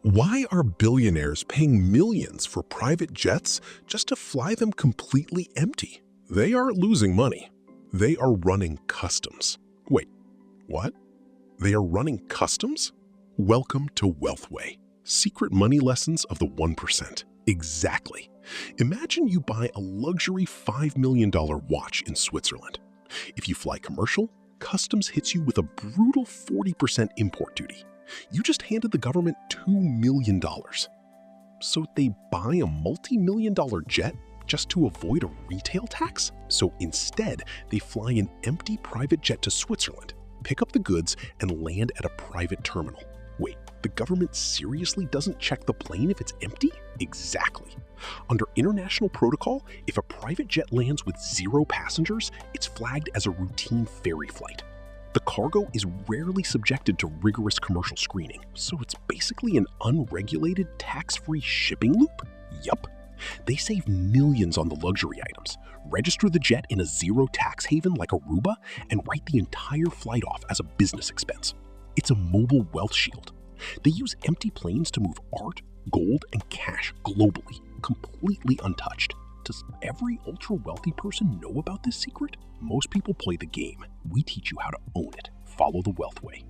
Why are billionaires paying millions for private jets just to fly them completely empty? They aren't losing money. They are running customs. Wait, what? They are running customs? Welcome to Wealthway, secret money lessons of the 1%. Exactly. Imagine you buy a luxury $5 million watch in Switzerland. If you fly commercial, customs hits you with a brutal 40% import duty. You just handed the government $2 million. So they buy a multi-million-dollar jet just to avoid a retail tax? So instead, they fly an empty private jet to Switzerland, pick up the goods, and land at a private terminal. Wait, the government seriously doesn't check the plane if it's empty? Exactly. Under international protocol, if a private jet lands with 0 passengers, it's flagged as a routine ferry flight. The cargo is rarely subjected to rigorous commercial screening, so it's basically an unregulated, tax-free shipping loop? Yup. They save millions on the luxury items, register the jet in a 0 tax haven like Aruba, and write the entire flight off as a business expense. It's a mobile wealth shield. They use empty planes to move art, gold, and cash globally, completely untouched. Does every ultra-wealthy person know about this secret? Most people play the game. We teach you how to own it. Follow the Wealth Way.